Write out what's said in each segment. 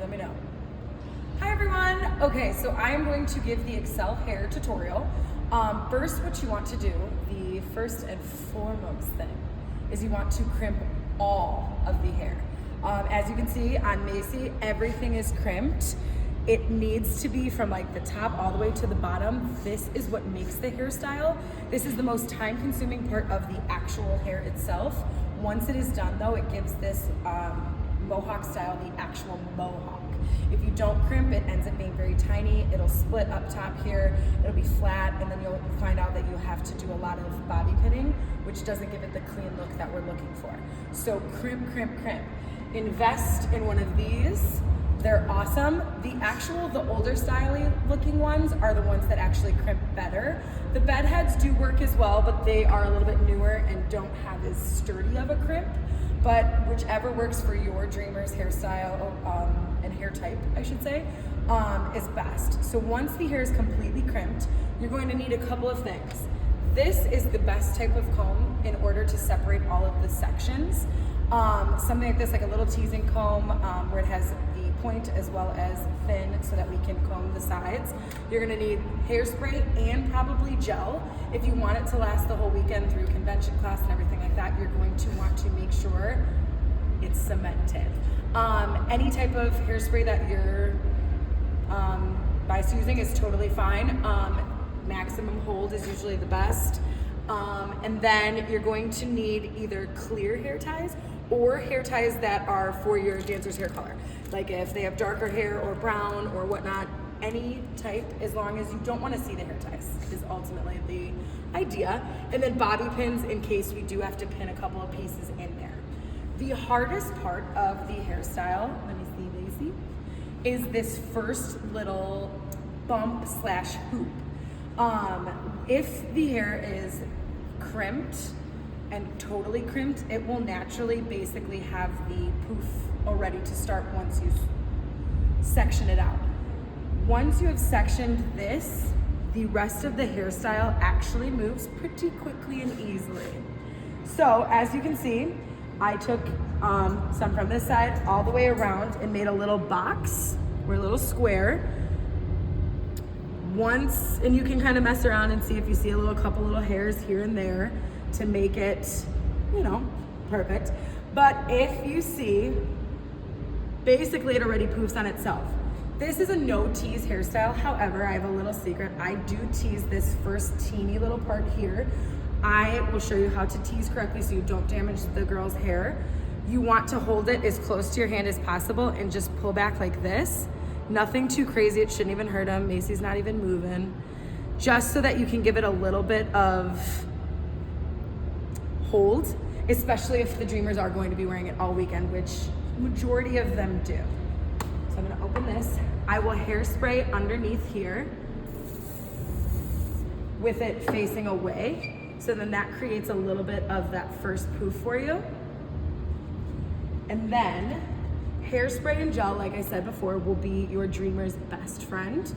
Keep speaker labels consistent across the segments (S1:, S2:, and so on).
S1: let me know. Hi everyone. Okay, so I am going to give the Excel hair tutorial. First, what you want to do, the first and foremost thing, is you want to crimp all of the hair. As you can see on Macy, everything is crimped. It needs to be from like the top all the way to the bottom. This is what makes the hairstyle. This is the most time-consuming part of the actual hair itself. Once it is done though, it gives this Mohawk style the actual Mohawk. If you don't crimp, it ends up being very tiny. It'll split up top here, it'll be flat, and then you'll find out that you have to do a lot of bobby pinning, which doesn't give it the clean look that we're looking for. So crimp, crimp, crimp. Invest in one of these. They're awesome. The older styling looking ones are the ones that actually crimp better. The bed heads do work as well, but they are a little bit newer and don't have as sturdy of a crimp. But whichever works for your dreamer's hairstyle and hair type, I should say, is best. So once the hair is completely crimped, you're going to need a couple of things. This is the best type of comb in order to separate all of the sections. Something like this, like a little teasing comb where it has the point as well as thin so that we can comb the sides. You're gonna need hairspray and probably gel. If you want it to last the whole weekend through convention class and everything like that, you're going to want to make sure it's cemented. Any type of hairspray that you're using is totally fine. Maximum hold is usually the best. And then you're going to need either clear hair ties or hair ties that are for your dancer's hair color. Like if they have darker hair or brown or whatnot, any type, as long as you don't want to see the hair ties is ultimately the idea. And then bobby pins in case we do have to pin a couple of pieces in there. The hardest part of the hairstyle, let me see, Macy, is this first little bump slash hoop. If the hair is crimped and totally crimped, it will naturally basically have the poof already to start once you section it out. Once you have sectioned this, the rest of the hairstyle actually moves pretty quickly and easily. So as you can see, I took some from this side all the way around and made a little box or a little square. Once, and you can kind of mess around and see if you see a couple little hairs here and there to make it, perfect. But if you see, basically it already poofs on itself. This is a no tease hairstyle. However, I have a little secret. I do tease this first teeny little part here. I will show you how to tease correctly so you don't damage the girl's hair. You want to hold it as close to your hand as possible and just pull back like this. Nothing too crazy, it shouldn't even hurt him. Macy's not even moving. Just so that you can give it a little bit of hold, especially if the dreamers are going to be wearing it all weekend, which majority of them do. So I'm gonna open this. I will hairspray underneath here with it facing away. So then that creates a little bit of that first poof for you. And then hairspray and gel, like I said before, will be your dreamer's best friend.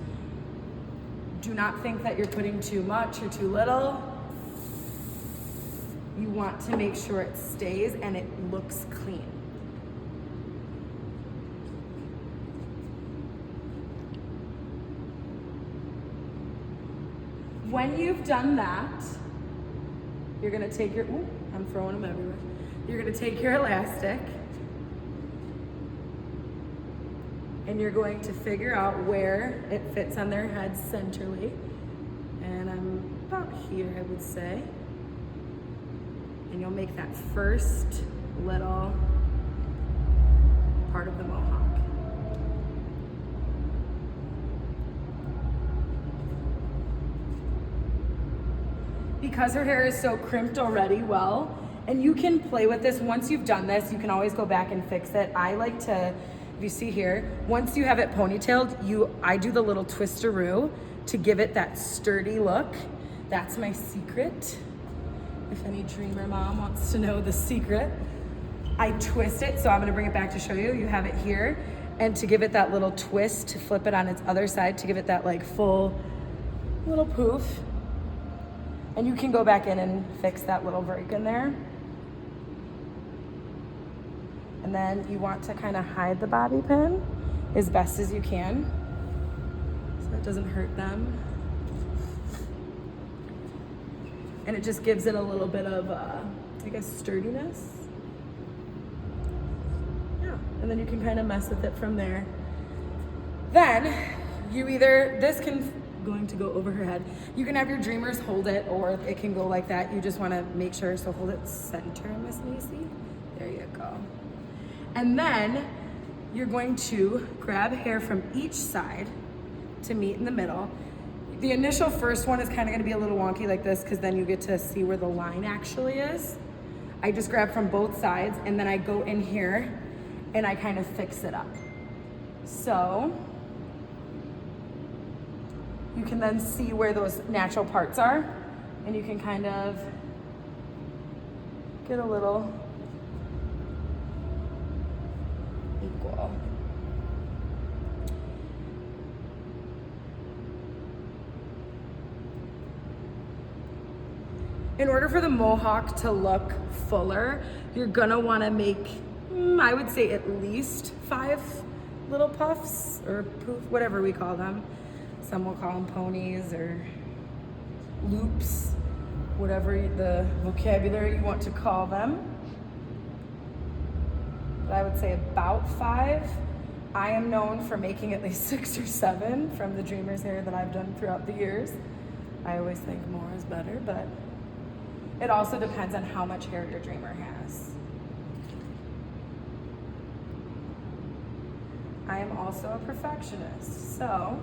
S1: Do not think that you're putting too much or too little. You want to make sure it stays and it looks clean. When you've done that, you're gonna take your, I'm throwing them everywhere. You're gonna take your elastic and you're going to figure out where it fits on their head centrally. And I'm about here, I would say. And you'll make that first little part of the Mohawk. Because her hair is so crimped already well, and you can play with this. Once you've done this, you can always go back and fix it. I like to, if you see here, once you have it ponytailed, I do the little twisteroo to give it that sturdy look. That's my secret. If any dreamer mom wants to know the secret, I twist it. So I'm gonna bring it back to show you. You have it here. And to give it that little twist, to flip it on its other side, to give it that like full little poof. And you can go back in and fix that little break in there. And then you want to kind of hide the bobby pin as best as you can so it doesn't hurt them. And it just gives it a little bit of, I guess, sturdiness. Yeah, and then you can kind of mess with it from there. Then you either, this can, going to go over her head. You can have your dreamers hold it, or it can go like that. You just want to make sure, so hold it center, Miss Macy. There you go. And then you're going to grab hair from each side to meet in the middle. The initial first one is kind of going to be a little wonky like this, because then you get to see where the line actually is. I just grab from both sides, and then I go in here and I kind of fix it up. So you can then see where those natural parts are, and you can kind of get a little equal. In order for the mohawk to look fuller, you're gonna wanna make, I would say at least 5 little puffs, or poof, whatever we call them. Some will call them ponies or loops, whatever the vocabulary you want to call them. But I would say about 5. I am known for making at least 6 or 7 from the dreamer's hair that I've done throughout the years. I always think more is better, but it also depends on how much hair your dreamer has. I am also a perfectionist, so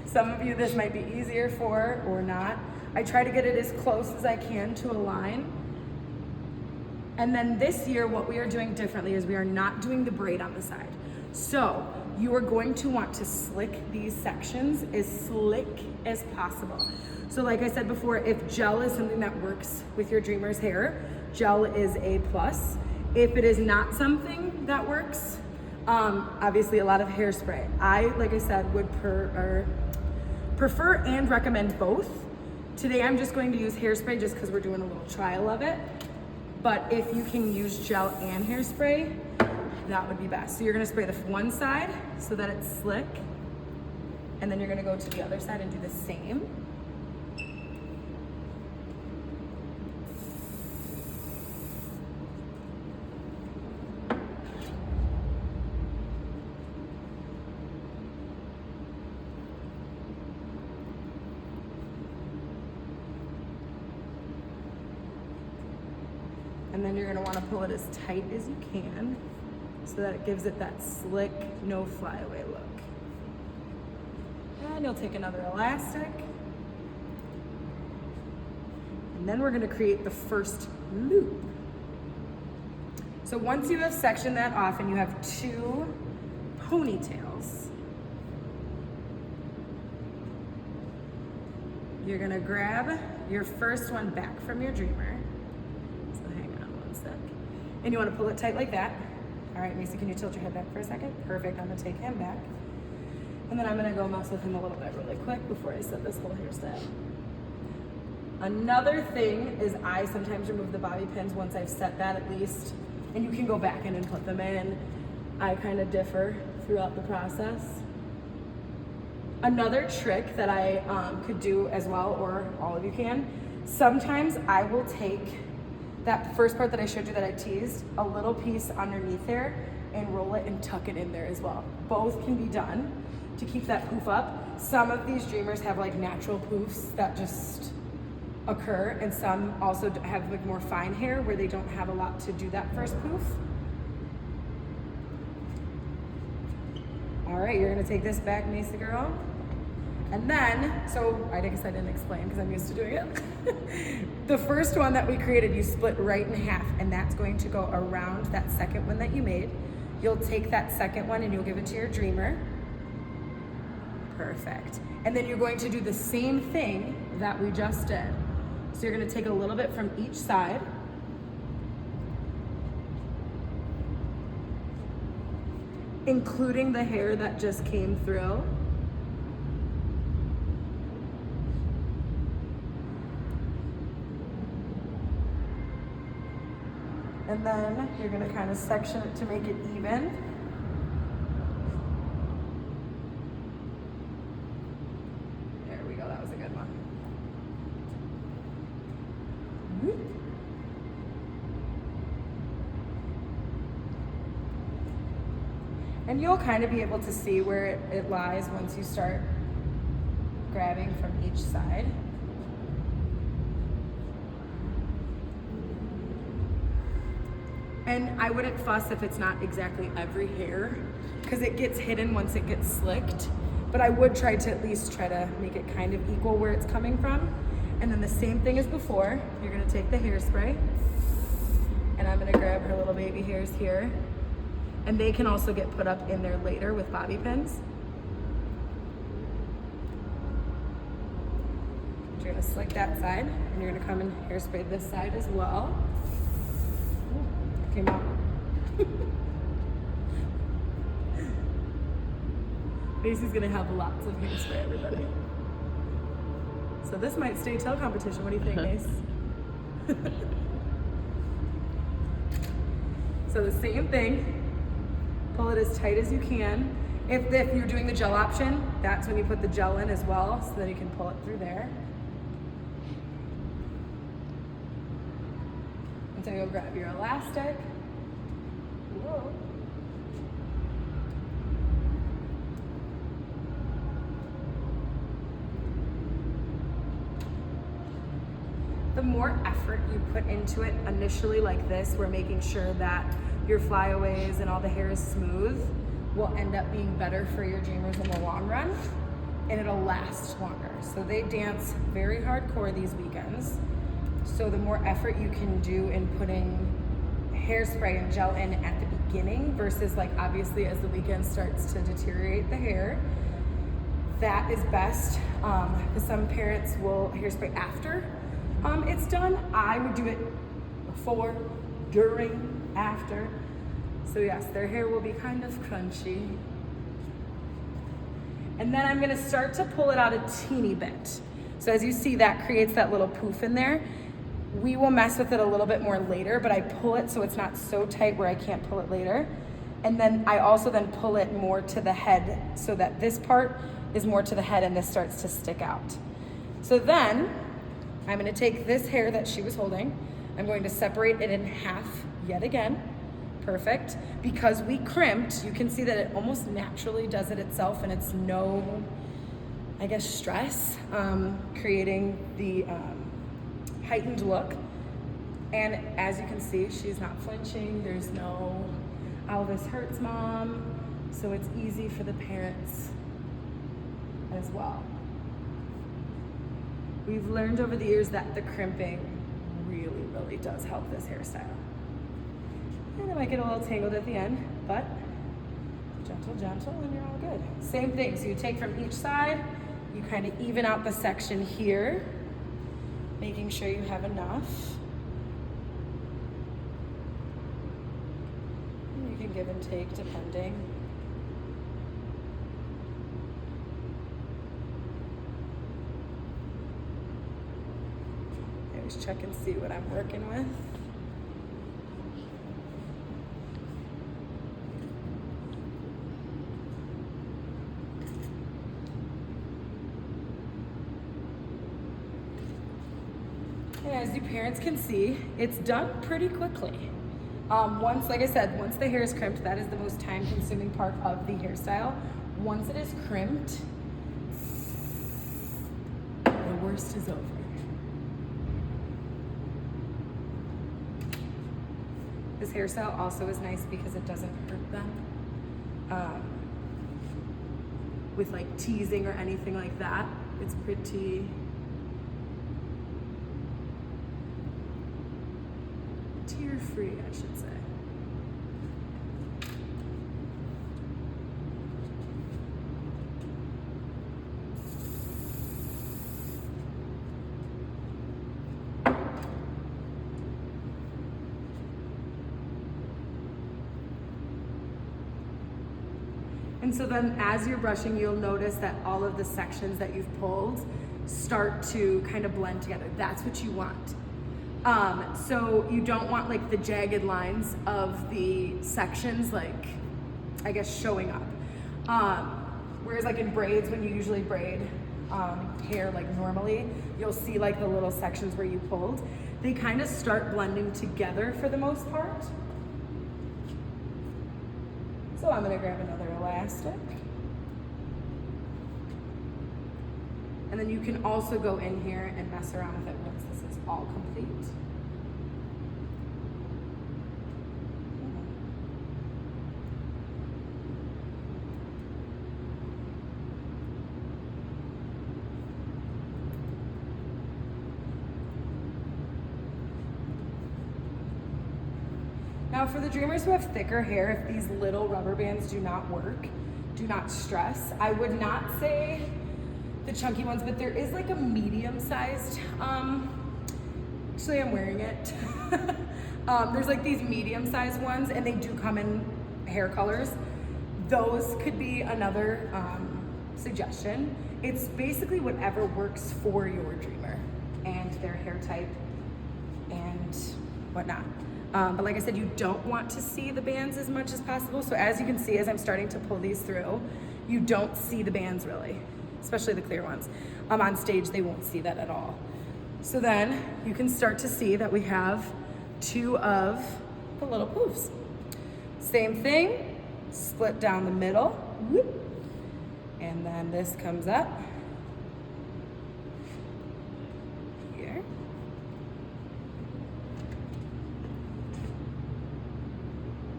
S1: some of you this might be easier for or not. I try to get it as close as I can to a line. And then this year, what we are doing differently is we are not doing the braid on the side. So you are going to want to slick these sections as slick as possible. So like I said before, if gel is something that works with your dreamer's hair, gel is a plus. If it is not something that works, obviously a lot of hairspray. I, like I said, would prefer and recommend both. Today I'm just going to use hairspray just because we're doing a little trial of it. But if you can use gel and hairspray, that would be best. So you're gonna spray the one side so that it's slick, and then you're gonna go to the other side and do the same. And then you're gonna wanna pull it as tight as you can so that it gives it that slick, no flyaway look. And you'll take another elastic. And then we're gonna create the first loop. So once you have sectioned that off and you have 2 ponytails, you're gonna grab your first one back from your dreamer. So hang on one sec. And you wanna pull it tight like that. All right, Macy, can you tilt your head back for a second? Perfect, I'm gonna take him back. And then I'm gonna go mess with him a little bit really quick before I set this whole hairstyle. Another thing is I sometimes remove the bobby pins once I've set that at least, and you can go back in and put them in. I kind of differ throughout the process. Another trick that I could do as well, or all of you can, sometimes I will take that first part that I showed you that I teased, a little piece underneath there, and roll it and tuck it in there as well. Both can be done to keep that poof up. Some of these dreamers have like natural poofs that just occur, and some also have like more fine hair where they don't have a lot to do that first poof. All right, you're gonna take this back, Macy girl. And then, so I guess I didn't explain because I'm used to doing it. The first one that we created, you split right in half, and that's going to go around that second one that you made. You'll take that second one and you'll give it to your dreamer. Perfect. And then you're going to do the same thing that we just did. So you're gonna take a little bit from each side. Including the hair that just came through. And then you're gonna kind of section it to make it even. was a good one. And you'll kind of be able to see where it lies once you start grabbing from each side. And I wouldn't fuss if it's not exactly every hair, because it gets hidden once it gets slicked. But I would try to make it kind of equal where it's coming from. And then the same thing as before, you're gonna take the hairspray, and I'm gonna grab her little baby hairs here. And they can also get put up in there later with bobby pins. You're gonna slick that side, and you're gonna come and hairspray this side as well. Ooh, came out. Macy's gonna have lots of hairspray, everybody. So this might stay till competition. What do you think, Mace? So the same thing. Pull it as tight as you can. If you're doing the gel option, that's when you put the gel in as well, so that you can pull it through there. And so you'll grab your elastic. Whoa. The more effort you put into it initially like this, we're making sure that your flyaways and all the hair is smooth, will end up being better for your dreamers in the long run, and it'll last longer. So they dance very hardcore these weekends. So the more effort you can do in putting hairspray and gel in at the beginning versus like obviously as the weekend starts to deteriorate the hair, that is best. Because some parents will hairspray after it's done. I would do it before, during, after. So yes, their hair will be kind of crunchy. And then I'm gonna start to pull it out a teeny bit. So as you see, that creates that little poof in there. We will mess with it a little bit more later, but I pull it so it's not so tight where I can't pull it later. And then I also then pull it more to the head so that this part is more to the head and this starts to stick out. So then I'm gonna take this hair that she was holding, I'm going to separate it in half yet again. Perfect. Because we crimped, you can see that it almost naturally does it itself, and it's no, I guess, stress, creating the heightened look. And as you can see, she's not flinching. There's no, all of this hurts, Mom. So it's easy for the parents as well. We've learned over the years that the crimping really does help this hairstyle. And it might get a little tangled at the end, but gentle, and you're all good. Same thing, so you take from each side, you kind of even out the section here, making sure you have enough. And you can give and take depending. Always check and see what I'm working with. And as you parents can see, it's done pretty quickly. Like I said, once the hair is crimped, that is the most time-consuming part of the hairstyle. Once it is crimped, the worst is over. This hairstyle also is nice because it doesn't hurt them with like teasing or anything like that. It's pretty tear-free, I should say. And so then as you're brushing, you'll notice that all of the sections that you've pulled start to kind of blend together. That's what you want. So you don't want like the jagged lines of the sections, like, I guess, showing up. Whereas like in braids, when you usually braid, hair like normally, you'll see like the little sections where you pulled. They kind of start blending together for the most part. So I'm gonna grab another elastic. And then you can also go in here and mess around with it once this is all complete. Now for the dreamers who have thicker hair, if these little rubber bands do not work, do not stress. I would not say the chunky ones, but there is like a medium-sized, actually I'm wearing it. There's like these medium-sized ones and they do come in hair colors. Those could be another suggestion. It's basically whatever works for your dreamer and their hair type and whatnot. But like I said, you don't want to see the bands as much as possible. So as you can see, as I'm starting to pull these through, you don't see the bands really, especially the clear ones. On stage, they won't see that at all. So then you can start to see that we have two of the little poofs. Same thing, split down the middle, whoop, and then this comes up here.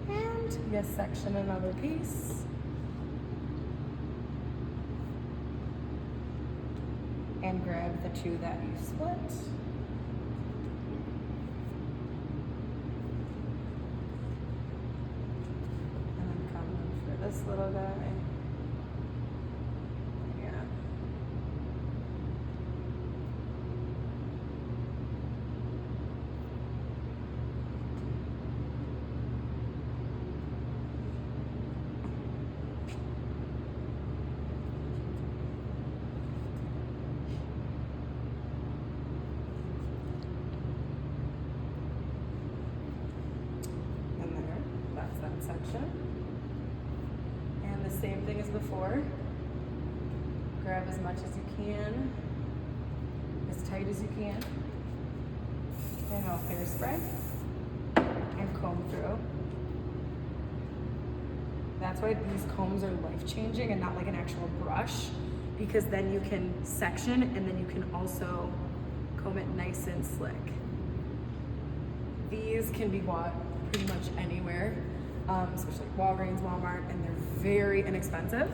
S1: And you section another piece. And grab the two that you split. And then come in for this little guy. Yeah. Section. And the same thing as before. Grab as much as you can, as tight as you can. And I'll hairspray and comb through. That's why these combs are life-changing and not like an actual brush, because then you can section and then you can also comb it nice and slick. These can be bought pretty much anywhere. Especially Walgreens, Walmart, and they're very inexpensive.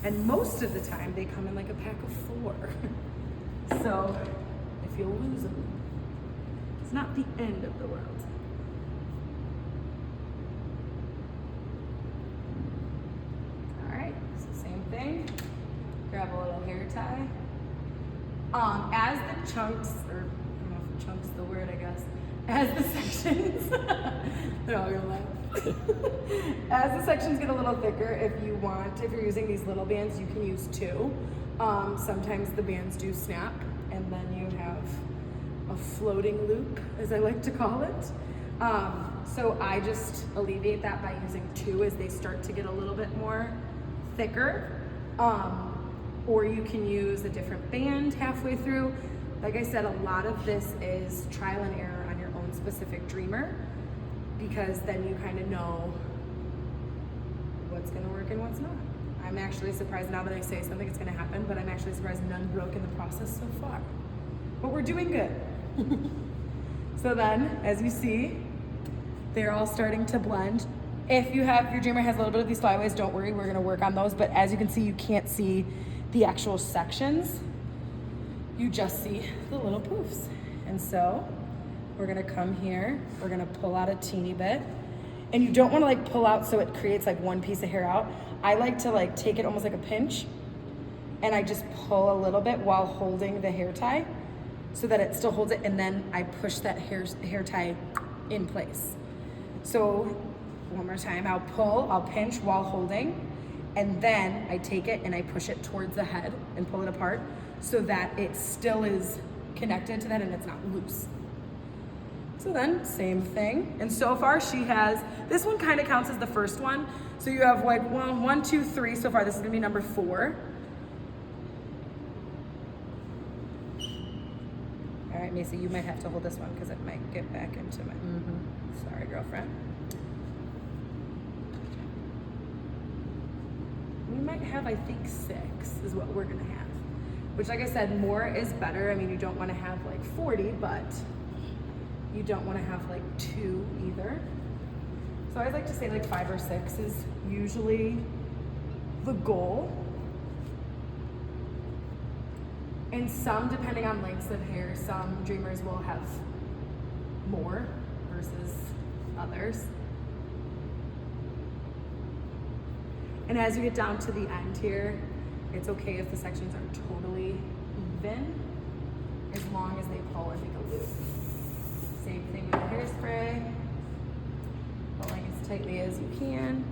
S1: And most of the time they come in like a pack of 4. So if you lose them, it's not the end of the world. All right, so same thing. Grab a little hair tie. As the chunks, or I don't know if chunks is the word, I guess. As the sections, they're all gonna laugh. As the sections get a little thicker, if you're using these little bands, you can use 2. Sometimes the bands do snap, and then you have a floating loop, as I like to call it. So I just alleviate that by using 2 as they start to get a little bit more thicker. Or you can use a different band halfway through. Like I said, a lot of this is trial and error on your own specific dreamer, because then you kind of know what's gonna work and what's not. I'm actually surprised now that I say something it's gonna happen, but I'm actually surprised none broke in the process so far. But we're doing good. So then, as you see, they're all starting to blend. If your dreamer has a little bit of these flyaways, don't worry, we're gonna work on those. But as you can see, you can't see the actual sections. You just see the little poofs. And so we're gonna come here, we're gonna pull out a teeny bit. And you don't wanna pull out so it creates one piece of hair out. I like to take it almost like a pinch, and I just pull a little bit while holding the hair tie so that it still holds it, and then I push that hair tie in place. So one more time, I'll pinch while holding, and then I take it and I push it towards the head and pull it apart so that it still is connected to that and it's not loose. So then, same thing. And so far she has, this one kind of counts as the first one. So you have 1, 2, 3 so far. This is gonna be number 4. Macy, you might have to hold this one because it might get back into my, sorry, girlfriend. We might have, I think, 6 is what we're gonna have. Which, like I said, more is better. I mean, you don't wanna have like 40, but you don't wanna have like 2 either. So I like to say like 5 or 6 is usually the goal. And some, depending on lengths of hair, some dreamers will have more versus others. And as you get down to the end here, it's okay if the sections are totally even, as long as they pull and make a loop. Same thing with the hairspray. Pulling as tightly as you can.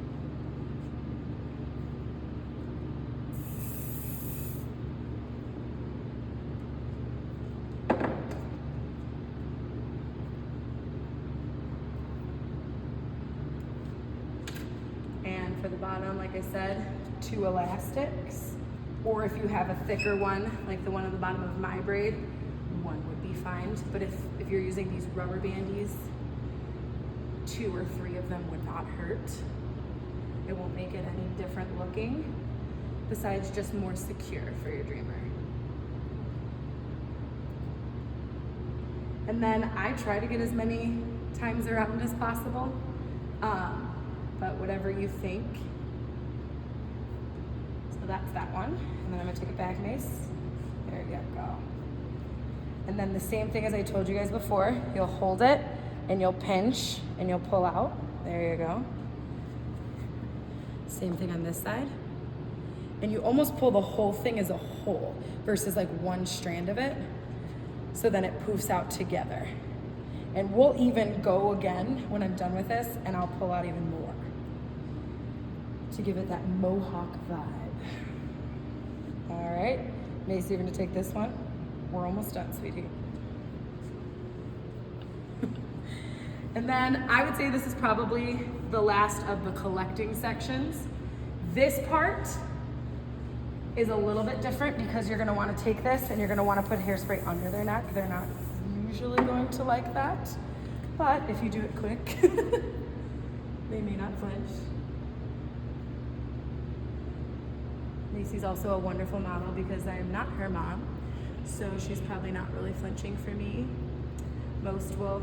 S1: And for the bottom, like I said, 2 elastics. Or if you have a thicker one, like the one on the bottom of my braid, 1 would be fine. But if you're using these rubber bandies, 2 or 3 of them would not hurt. It won't make it any different looking, besides just more secure for your dreamer. And then I try to get as many times around as possible, but whatever you think. So that's that one. And then I'm gonna take it back, Mace. There you go. And then the same thing as I told you guys before, you'll hold it and you'll pinch and you'll pull out. There you go. Same thing on this side. And you almost pull the whole thing as a whole versus like one strand of it. So then it poofs out together. And we'll even go again when I'm done with this and I'll pull out even more to give it that Mohawk vibe. All right, Macy, you're gonna take this one. We're almost done, sweetie. And then I would say this is probably the last of the collecting sections. This part is a little bit different because you're gonna wanna take this and you're gonna wanna put hairspray under their neck. They're not usually going to like that, but if you do it quick, they may not flinch. Macy's also a wonderful model because I am not her mom, so she's probably not really flinching for me. Most will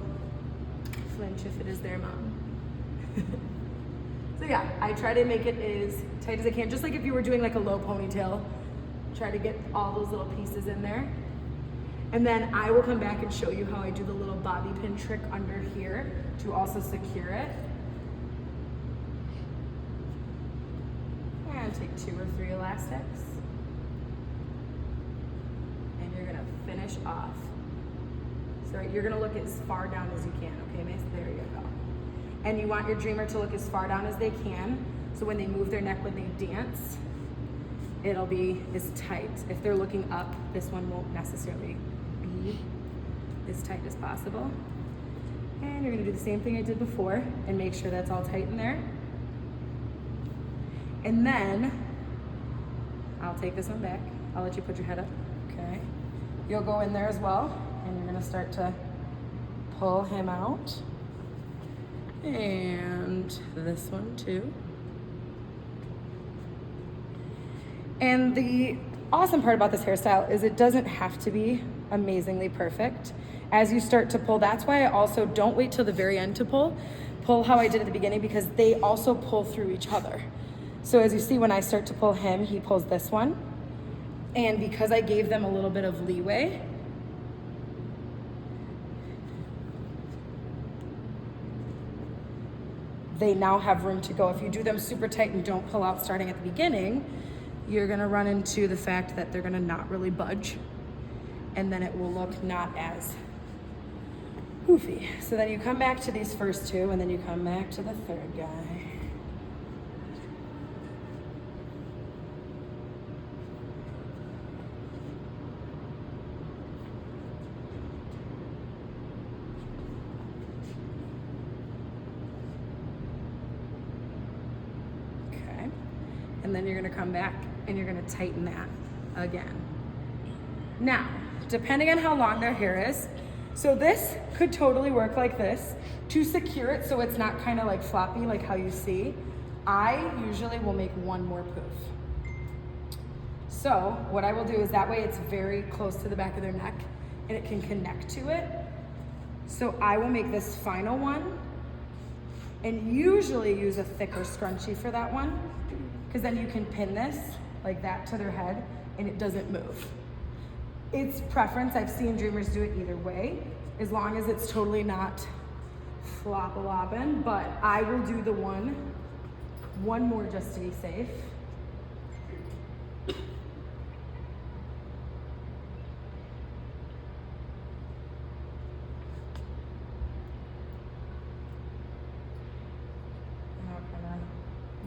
S1: flinch if it is their mom. So yeah, I try to make it as tight as I can, just like if you were doing like a low ponytail, try to get all those little pieces in there. And then I will come back and show you how I do the little bobby pin trick under here to also secure it. And take 2 or 3 elastics. And you're gonna finish off. So you're gonna look as far down as you can, okay, Mace? There you go. And you want your dreamer to look as far down as they can, so when they move their neck when they dance, it'll be as tight. If they're looking up, this one won't necessarily be as tight as possible. And you're gonna do the same thing I did before and make sure that's all tight in there. And then, I'll take this one back. I'll let you put your head up, okay? You'll go in there as well, and you're gonna start to pull him out. And this one too. And the awesome part about this hairstyle is it doesn't have to be amazingly perfect. As you start to pull, that's why I also don't wait till the very end to pull. Pull how I did at the beginning because they also pull through each other. So as you see, when I start to pull him, he pulls this one. And because I gave them a little bit of leeway, they now have room to go. If you do them super tight and don't pull out starting at the beginning, you're gonna run into the fact that they're gonna not really budge, and then it will look not as poofy. So then you come back to these first 2, and then you come back to the third guy. And then you're gonna come back and you're gonna tighten that again. Now, depending on how long their hair is, So this could totally work like this. To secure it so it's not kind of like floppy like how you see, I usually will make one more poof. So what I will do is that way it's very close to the back of their neck and it can connect to it. So I will make this final one and usually use a thicker scrunchie for that one, because then you can pin this like that to their head and it doesn't move. It's preference. I've seen dreamers do it either way, as long as it's totally not flop-a-loppin', but I will do the one more just to be safe.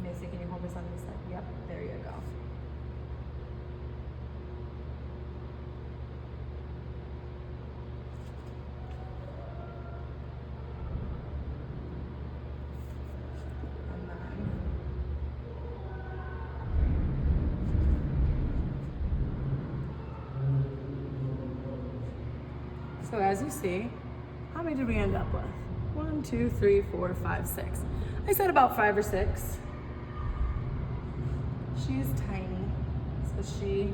S1: Macy, can you hold this on this side? Yep, there you go. And then so as you see, how many did we end up with? 1, 2, 3, 4, 5, 6. I said about 5 or 6. She's tiny, so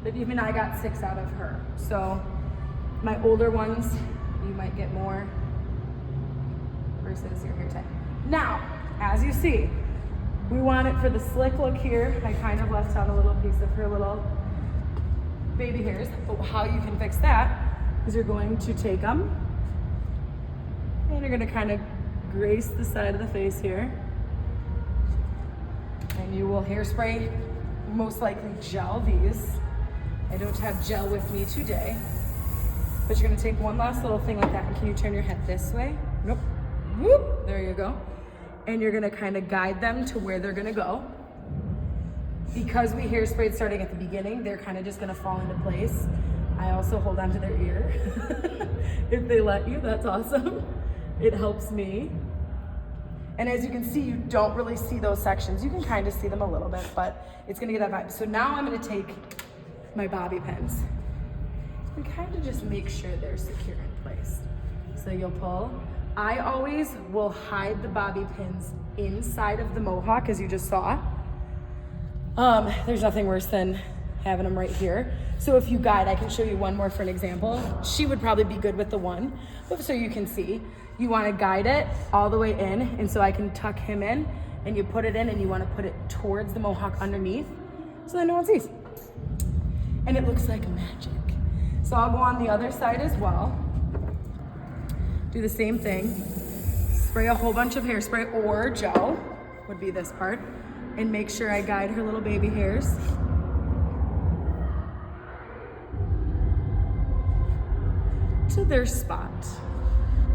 S1: but even I got 6 out of her. So my older ones, you might get more versus your hair type. Now, as you see, we want it for the slick look here. I kind of left out a little piece of her little baby hairs, but how you can fix that is you're going to take them and you're gonna kind of grace the side of the face here. And you will hairspray, most likely gel these. I don't have gel with me today, but you're gonna take one last little thing like that. And can you turn your head this way? Nope. Whoop, there you go. And you're gonna kind of guide them to where they're gonna go. Because we hairsprayed starting at the beginning, they're kind of just gonna fall into place. I also hold on to their ear. If they let you, that's awesome. It helps me. And as you can see, you don't really see those sections. You can kind of see them a little bit, but it's gonna get that vibe. So now I'm gonna take my bobby pins and kind of just make sure they're secure in place. So you'll pull. I always will hide the bobby pins inside of the Mohawk, as you just saw. There's nothing worse than having them right here. So if you guide, I can show you one more for an example. She would probably be good with the one, but so you can see. You want to guide it all the way in, and so I can tuck him in, and you put it in, and you want to put it towards the Mohawk underneath, so that no one sees. And it looks like magic. So I'll go on the other side as well. Do the same thing. Spray a whole bunch of hairspray or gel, would be this part, and make sure I guide her little baby hairs. To their spot.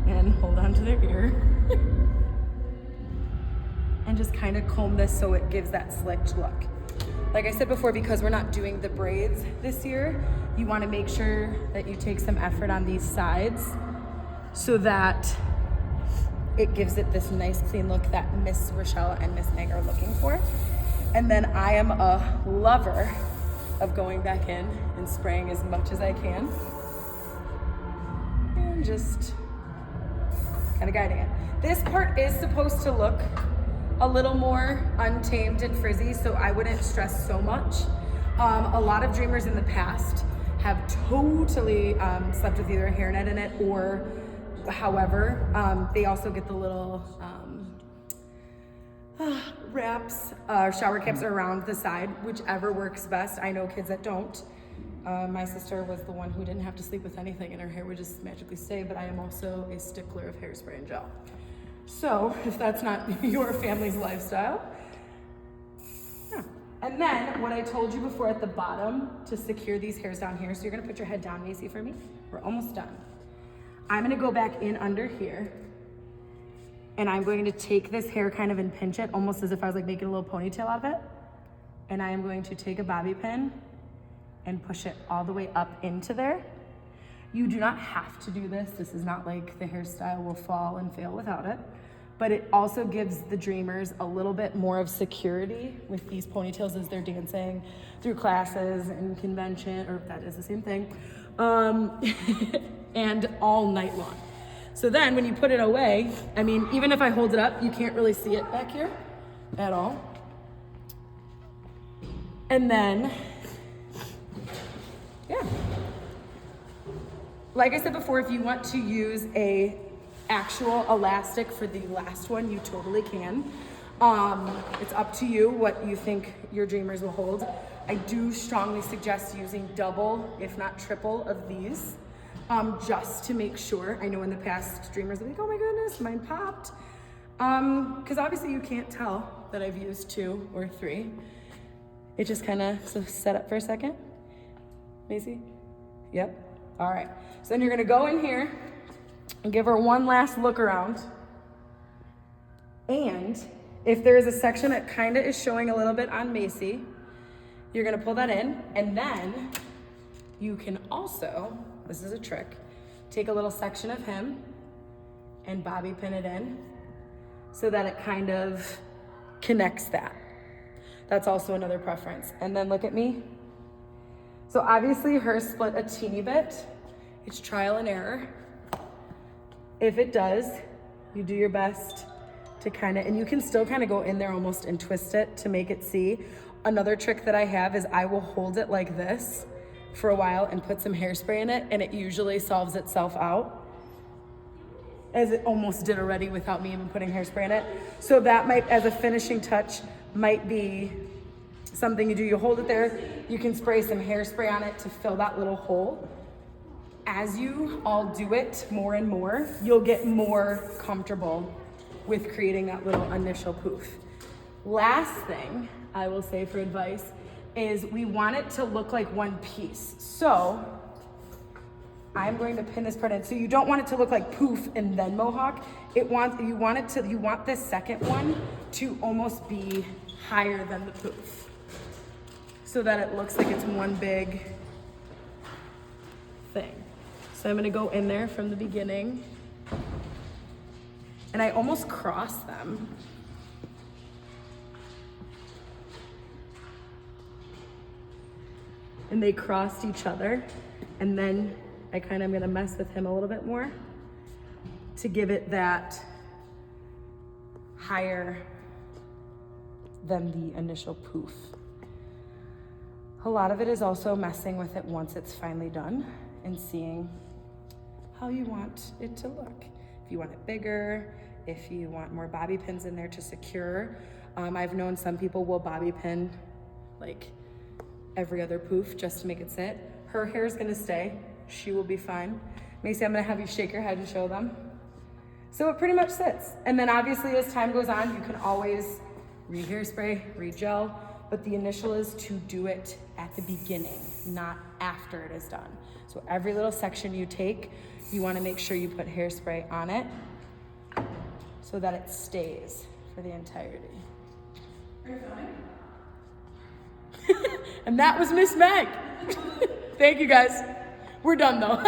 S1: And hold on to their ear. And just kind of comb this so it gives that slicked look. Like I said before, because we're not doing the braids this year, you want to make sure that you take some effort on these sides so that it gives it this nice clean look that Miss Rochelle and Miss Meg are looking for. And then I am a lover of going back in and spraying as much as I can. And just kind of guiding it. This part is supposed to look a little more untamed and frizzy, so I wouldn't stress so much. A lot of dreamers in the past have totally slept with either a hairnet in it or however. They also get the little wraps, shower caps around the side, whichever works best. I know kids that don't. My sister was the one who didn't have to sleep with anything and her hair would just magically stay, but I am also a stickler of hairspray and gel. So if that's not your family's lifestyle. Yeah. And then what I told you before at the bottom to secure these hairs down here. So you're gonna put your head down, Macy, for me. We're almost done. I'm gonna go back in under here and I'm going to take this hair kind of and pinch it almost as if I was like making a little ponytail out of it. And I am going to take a bobby pin and push it all the way up into there. You do not have to do this. This is not like the hairstyle will fall and fail without it, but it also gives the dreamers a little bit more of security with these ponytails as they're dancing through classes and convention, or if that is the same thing. and all night long. So then when you put it away, I mean, even if I hold it up, you can't really see it back here at all. And then, yeah. Like I said before, if you want to use a actual elastic for the last one, you totally can. It's up to you what you think your dreamers will hold. I do strongly suggest using double, if not triple, of these, just to make sure. I know in the past dreamers are like, oh my goodness, mine popped. Because obviously you can't tell that I've used 2 or 3. It just kind of, so set up for a second. Macy? Yep. All right. So then you're gonna go in here and give her one last look around. And if there's a section that kind of is showing a little bit on Macy, you're gonna pull that in, and then you can also, this is a trick, take a little section of him and bobby pin it in so that it kind of connects that. That's also another preference. And then look at me. So obviously hers split a teeny bit. It's trial and error. If it does, you do your best to kind of, and you can still kind of go in there almost and twist it to make it see. Another trick that I have is I will hold it like this for a while and put some hairspray in it, and it usually solves itself out, as it almost did already without me even putting hairspray in it. So that might, as a finishing touch, might be something you do. You hold it there, you can spray some hairspray on it to fill that little hole. As you all do it more and more, you'll get more comfortable with creating that little initial poof. Last thing I will say for advice is we want it to look like one piece. So I'm going to pin this part in. So you don't want it to look like poof and then mohawk. You want this second one to almost be higher than the poof, so that it looks like it's one big thing. So I'm gonna go in there from the beginning, and I almost cross them. And they crossed each other, and then I kind of am gonna mess with him a little bit more to give it that higher than the initial poof. A lot of it is also messing with it once it's finally done and seeing how you want it to look. If you want it bigger, if you want more bobby pins in there to secure. I've known some people will bobby pin like every other poof just to make it sit. Her hair is gonna stay. She will be fine. Macy, I'm gonna have you shake your head and show them. So it pretty much sits. And then obviously as time goes on, you can always re-hairspray, re-gel, but the initial is to do it at the beginning, not after it is done. So every little section you take, you wanna make sure you put hairspray on it so that it stays for the entirety. Are you filming? And that was Miss Meg. Thank you guys. We're done though.